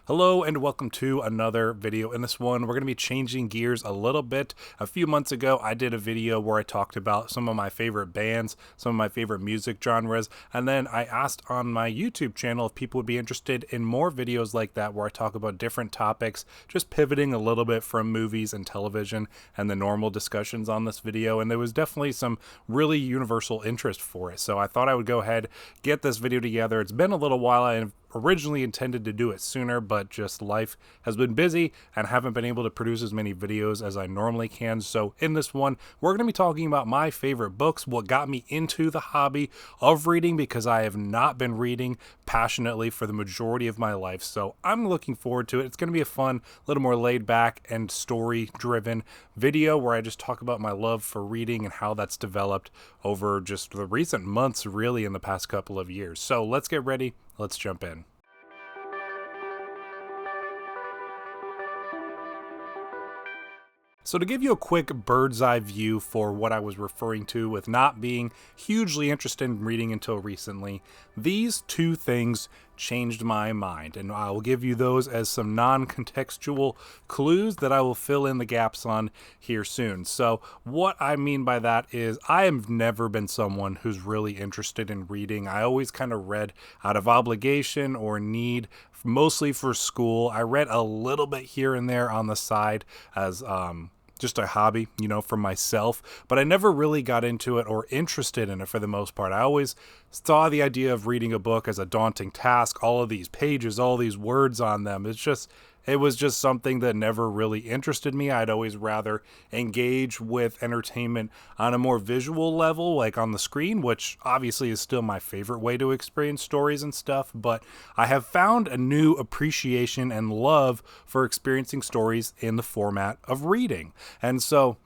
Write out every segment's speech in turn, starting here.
Hello and welcome to another video. In this one, we're going to be changing gears a little bit. A few months ago, I did a video where I talked about some of my favorite bands, some of my favorite music genres, and then I asked on my YouTube channel if people would be interested in more videos like that where I talk about different topics, just pivoting a little bit from movies and television and the normal discussions on this video, and there was definitely some really universal interest for it. So I thought I would go ahead, get this video together. It's been a little while. I originally intended to do it sooner, but just life has been busy and haven't been able to produce as many videos as I normally can. So in this one, we're going to be talking about my favorite books, what got me into the hobby of reading, because I have not been reading passionately for the majority of my life. So I'm looking forward to it. It's going to be a fun, little more laid back and story driven video where I just talk about my love for reading and how that's developed over just the recent months, really in the past couple of years. So let's get ready. Let's jump in. So to give you a quick bird's eye view for what I was referring to with not being hugely interested in reading until recently, these two things changed my mind, and I will give you those as some non-contextual clues that I will fill in the gaps on here soon. So what I mean by that is I have never been someone who's really interested in reading. I always kind of read out of obligation or need, mostly for school. I read a little bit here and there on the side as just a hobby, for myself, but I never really got into it or interested in it for the most part. I always saw the idea of reading a book as a daunting task, all of these pages, all these words on them. It was just something that never really interested me. I'd always rather engage with entertainment on a more visual level, like on the screen, which obviously is still my favorite way to experience stories and stuff. But I have found a new appreciation and love for experiencing stories in the format of reading. And so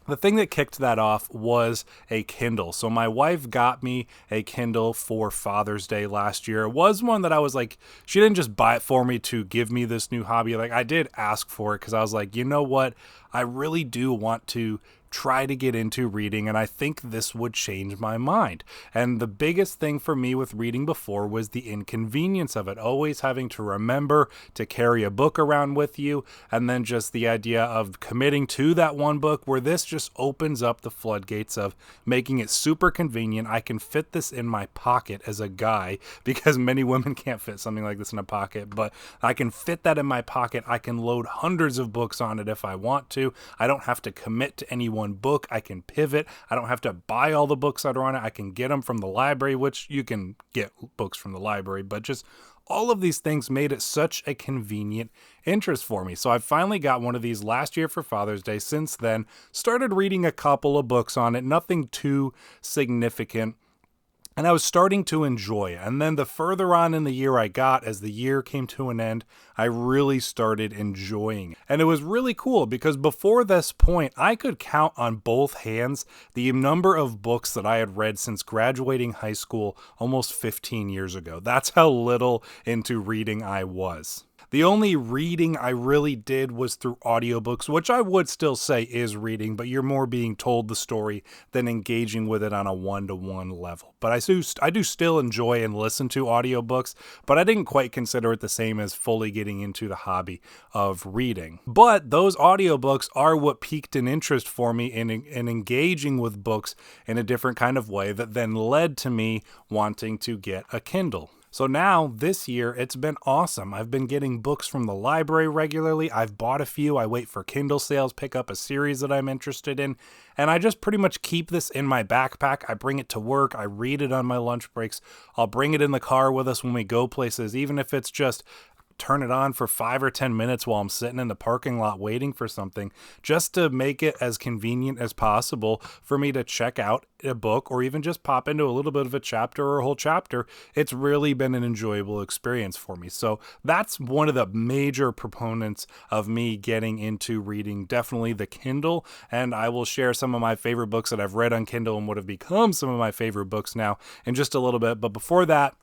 the thing that kicked that off was a Kindle. So my wife got me a Kindle for Father's Day last year. It was one that I was like, she didn't just buy it for me to give me this new hobby. Like, I did ask for it because I was like, you know what? I really do want to try to get into reading, and I think this would change my mind. And the biggest thing for me with reading before was the inconvenience of it, always having to remember to carry a book around with you, and then just the idea of committing to that one book, where this just opens up the floodgates of making it super convenient. I can fit this in my pocket as a guy, because many women can't fit something like this in a pocket, but I can fit that in my pocket. I can load hundreds of books on it if I want to. I don't have to commit to any one book. I can pivot. I don't have to buy all the books that are on it. I can get them from the library, which you can get books from the library, but just all of these things made it such a convenient interest for me. So I finally got one of these last year for Father's Day. Since then, started reading a couple of books on it, nothing too significant. And I was starting to enjoy it. And then the further on in the year I got, as the year came to an end, I really started enjoying it. And it was really cool because before this point, I could count on both hands the number of books that I had read since graduating high school almost 15 years ago. That's how little into reading I was. The only reading I really did was through audiobooks, which I would still say is reading, but you're more being told the story than engaging with it on a one-to-one level. But I do still enjoy and listen to audiobooks, but I didn't quite consider it the same as fully getting into the hobby of reading. But those audiobooks are what piqued an interest for me in engaging with books in a different kind of way that then led to me wanting to get a Kindle. So now, this year, it's been awesome. I've been getting books from the library regularly. I've bought a few. I wait for Kindle sales, pick up a series that I'm interested in, and I just pretty much keep this in my backpack. I bring it to work. I read it on my lunch breaks. I'll bring it in the car with us when we go places, even if it's just turn it on for 5 or 10 minutes while I'm sitting in the parking lot waiting for something, just to make it as convenient as possible for me to check out a book or even just pop into a little bit of a chapter or a whole chapter. It's really been an enjoyable experience for me. So that's one of the major proponents of me getting into reading, definitely the Kindle. And I will share some of my favorite books that I've read on Kindle and what have become some of my favorite books now in just a little bit. But before that,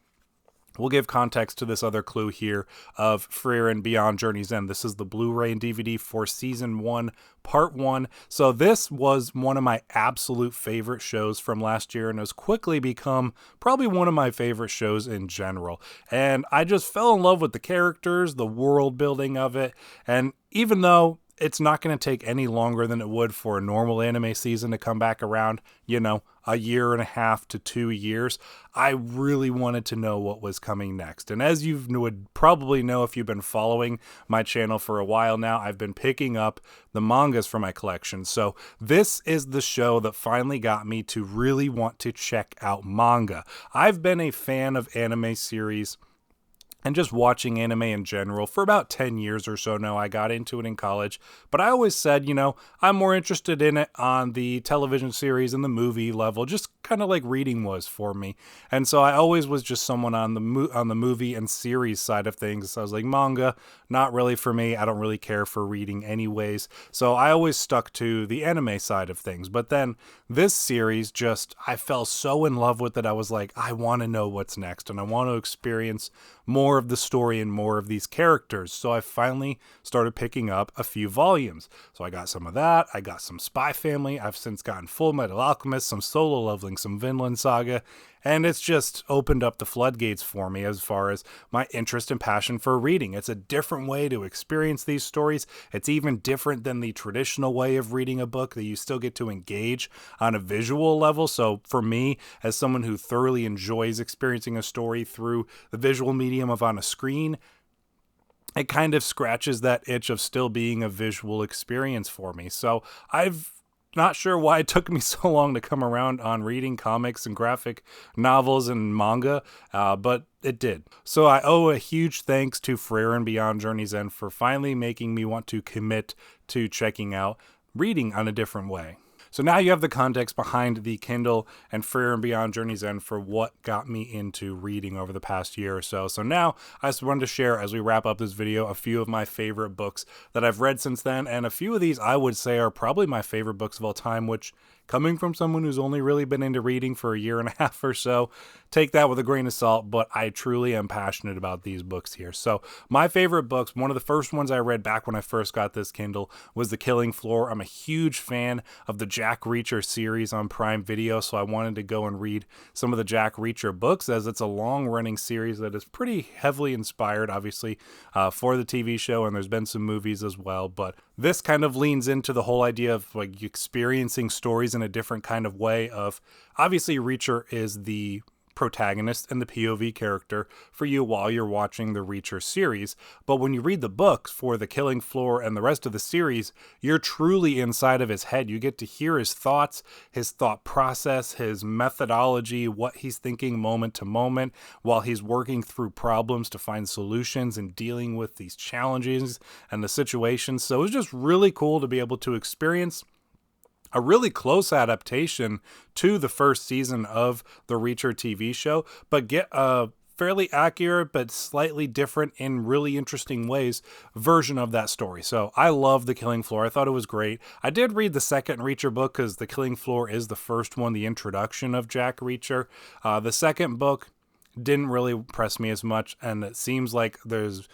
We'll give context to this other clue here of Freer and Beyond Journey's End. This is the Blu-ray and DVD for Season 1, Part 1. So this was one of my absolute favorite shows from last year and has quickly become probably one of my favorite shows in general. And I just fell in love with the characters, the world building of it, and even though it's not going to take any longer than it would for a normal anime season to come back around, a year and a half to 2 years, I really wanted to know what was coming next. And as you would probably know if you've been following my channel for a while now, I've been picking up the mangas for my collection. So this is the show that finally got me to really want to check out manga. I've been a fan of anime series and just watching anime in general for about 10 years or so now. I got into it in college, but I always said, I'm more interested in it on the television series and the movie level, just kind of like reading was for me. And so I always was just someone on the movie and series side of things. So I was like, manga, not really for me. I don't really care for reading anyways. So I always stuck to the anime side of things. But then this series I fell so in love with it. I was like, I want to know what's next and I want to experience more of the story and more of these characters. So I finally started picking up a few volumes. So I got some of that. I got some Spy Family. I've since gotten Full Metal Alchemist, some Solo Leveling, some Vinland Saga, and it's just opened up the floodgates for me as far as my interest and passion for reading. It's a different way to experience these stories. It's even different than the traditional way of reading a book that you still get to engage on a visual level. So for me, as someone who thoroughly enjoys experiencing a story through the visual medium of on a screen, it kind of scratches that itch of still being a visual experience for me. So I've not sure why it took me so long to come around on reading comics and graphic novels and manga, but it did. So I owe a huge thanks to Freer and Beyond Journey's End for finally making me want to commit to checking out reading on a different way. So now you have the context behind the Kindle and Freer and Beyond Journey's End for what got me into reading over the past year or so. So now I just wanted to share, as we wrap up this video, a few of my favorite books that I've read since then. And a few of these I would say are probably my favorite books of all time, which, coming from someone who's only really been into reading for a year and a half or so, take that with a grain of salt, but I truly am passionate about these books here. So my favorite books, one of the first ones I read back when I first got this Kindle was The Killing Floor. I'm a huge fan of the Jack Reacher series on Prime Video, so I wanted to go and read some of the Jack Reacher books, as it's a long-running series that is pretty heavily inspired, obviously, for the TV show, and there's been some movies as well, but this kind of leans into the whole idea of like experiencing stories in a different kind of way of, obviously Reacher is the protagonist and the POV character for you while you're watching the Reacher series. But when you read the books for The Killing Floor and the rest of the series, you're truly inside of his head. You get to hear his thoughts, his thought process, his methodology, what he's thinking moment to moment while he's working through problems to find solutions and dealing with these challenges and the situations. So it was just really cool to be able to experience a really close adaptation to the first season of the Reacher TV show, but get a fairly accurate but slightly different in really interesting ways version of that story. So I love The Killing Floor. I thought it was great. I did read the second Reacher book because The Killing Floor is the first one, the introduction of Jack Reacher. The second book didn't really impress me as much, and it seems like there's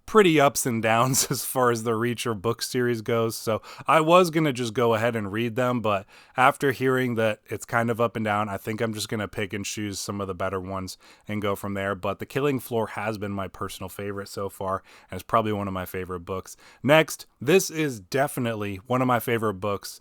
pretty ups and downs as far as the Reacher book series goes. So I was going to just go ahead and read them, but after hearing that it's kind of up and down, I think I'm just going to pick and choose some of the better ones and go from there. But The Killing Floor has been my personal favorite so far, and it's probably one of my favorite books. Next, this is definitely one of my favorite books.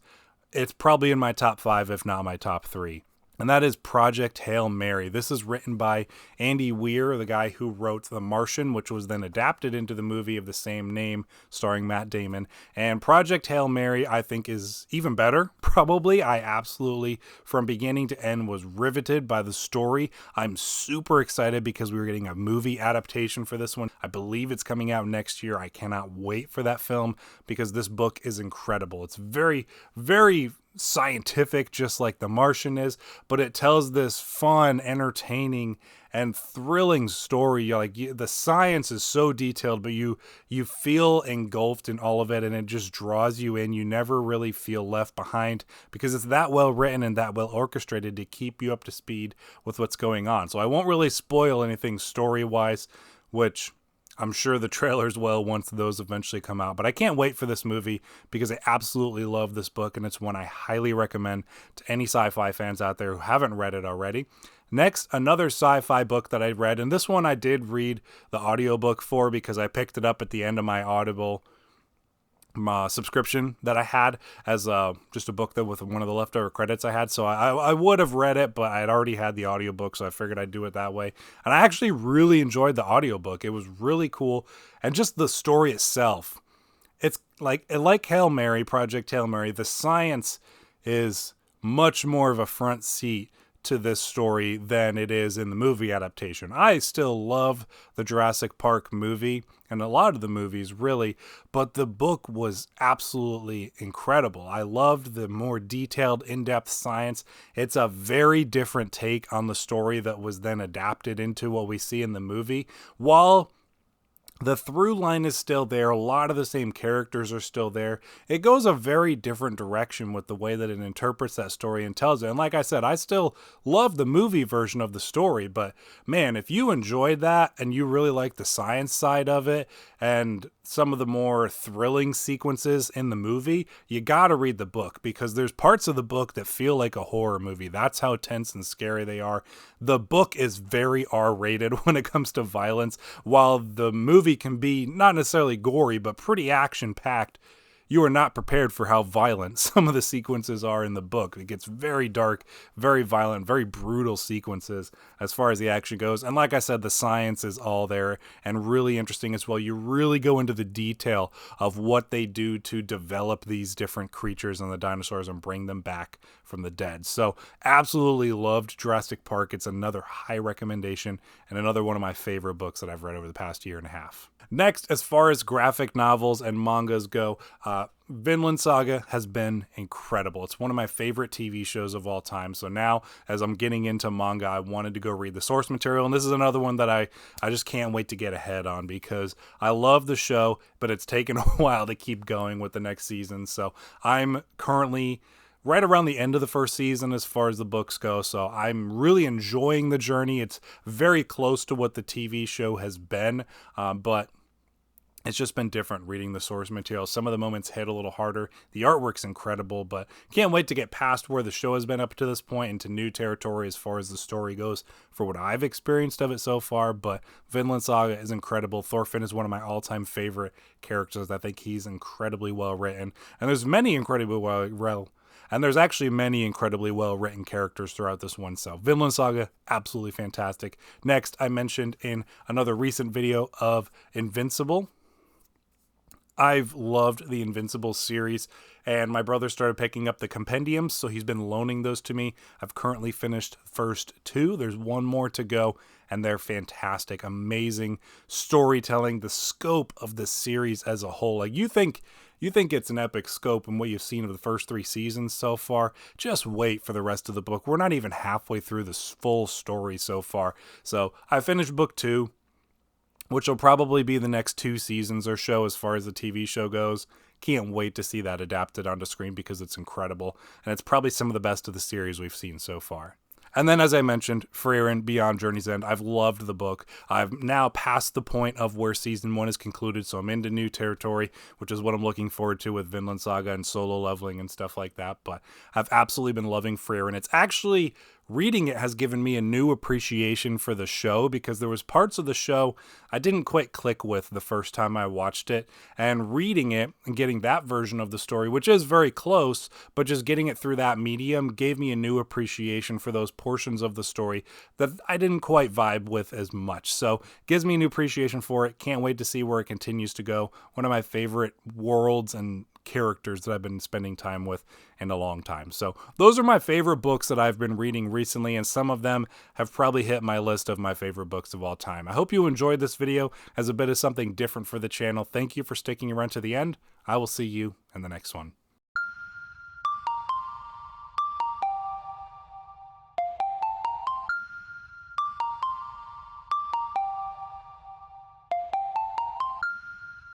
It's probably in my top 5, if not my top 3. And that is Project Hail Mary. This is written by Andy Weir, the guy who wrote The Martian, which was then adapted into the movie of the same name, starring Matt Damon. And Project Hail Mary, I think, is even better, probably. I absolutely, from beginning to end, was riveted by the story. I'm super excited because we were getting a movie adaptation for this one. I believe it's coming out next year. I cannot wait for that film because this book is incredible. It's very, very scientific, just like The Martian is, but it tells this fun, entertaining, and thrilling story. The science is so detailed, but you feel engulfed in all of it, and it just draws you in. You never really feel left behind because it's that well written and that well orchestrated to keep you up to speed with what's going on. So I won't really spoil anything story-wise, which I'm sure the trailers will once those eventually come out. But I can't wait for this movie because I absolutely love this book, and it's one I highly recommend to any sci-fi fans out there who haven't read it already. Next, another sci-fi book that I read, and this one I did read the audiobook for because I picked it up at the end of my Audible subscription that I had as just a book that with one of the leftover credits I had. So I would have read it, but I had already had the audiobook, so I figured I'd do it that way. And I actually really enjoyed the audiobook. It was really cool. And just the story itself, it's like Hail Mary, Project Hail Mary, the science is much more of a front seat to this story than it is in the movie adaptation. I still love the Jurassic Park movie and a lot of the movies really, but the book was absolutely incredible. I loved the more detailed, in-depth science. It's a very different take on the story that was then adapted into what we see in the movie. While the through line is still there, a lot of the same characters are still there, it goes a very different direction with the way that it interprets that story and tells it. And like I said, I still love the movie version of the story, but man, if you enjoyed that and you really like the science side of it and some of the more thrilling sequences in the movie, you gotta read the book because there's parts of the book that feel like a horror movie. That's how tense and scary they are. The book is very R-rated when it comes to violence, while the movie can be not necessarily gory, but pretty action-packed. You are not prepared for how violent some of the sequences are in the book. It gets very dark, very violent, very brutal sequences as far as the action goes. And like I said, the science is all there and really interesting as well. You really go into the detail of what they do to develop these different creatures and the dinosaurs and bring them back from the dead. So absolutely loved Jurassic Park. It's another high recommendation and another one of my favorite books that I've read over the past year and a half. Next, as far as graphic novels and mangas go, Vinland Saga has been incredible. It's one of my favorite TV shows of all time. So now, as I'm getting into manga, I wanted to go read the source material. And this is another one that I just can't wait to get ahead on because I love the show, but it's taken a while to keep going with the next season. So I'm currently right around the end of the first season as far as the books go, so I'm really enjoying the journey. It's very close to what the TV show has been, but it's just been different reading the source material. Some of the moments hit a little harder. The artwork's incredible, but can't wait to get past where the show has been up to this point into new territory as far as the story goes for what I've experienced of it so far. But Vinland Saga is incredible. Thorfinn is one of my all-time favorite characters. I think he's incredibly well written, and there's actually many incredibly well-written characters throughout this one. So Vinland Saga, absolutely fantastic. Next, I mentioned in another recent video of Invincible. I've loved the Invincible series, and my brother started picking up the compendiums, so he's been loaning those to me. I've currently finished the first 2. There's one more to go, and they're fantastic. Amazing storytelling, the scope of the series as a whole. Like you think it's an epic scope in what you've seen of the first 3 seasons so far. Just wait for the rest of the book. We're not even halfway through this full story so far. So I finished book 2, which will probably be the next 2 seasons or so as far as the TV show goes. Can't wait to see that adapted onto screen because it's incredible. And it's probably some of the best of the series we've seen so far. And then, as I mentioned, Frieren Beyond Journey's End. I've loved the book. I've now passed the point of where season 1 is concluded, so I'm into new territory, which is what I'm looking forward to with Vinland Saga and solo leveling and stuff like that. But I've absolutely been loving Frieren. It's actually, reading it has given me a new appreciation for the show because there was parts of the show I didn't quite click with the first time I watched it, and reading it and getting that version of the story, which is very close, but just getting it through that medium gave me a new appreciation for those portions of the story that I didn't quite vibe with as much. So gives me a new appreciation for it. Can't wait to see where it continues to go. One of my favorite worlds and characters that I've been spending time with in a long time. So those are my favorite books that I've been reading recently, and some of them have probably hit my list of my favorite books of all time. I hope you enjoyed this video as a bit of something different for the channel. Thank you for sticking around to the end. I will see you in the next one.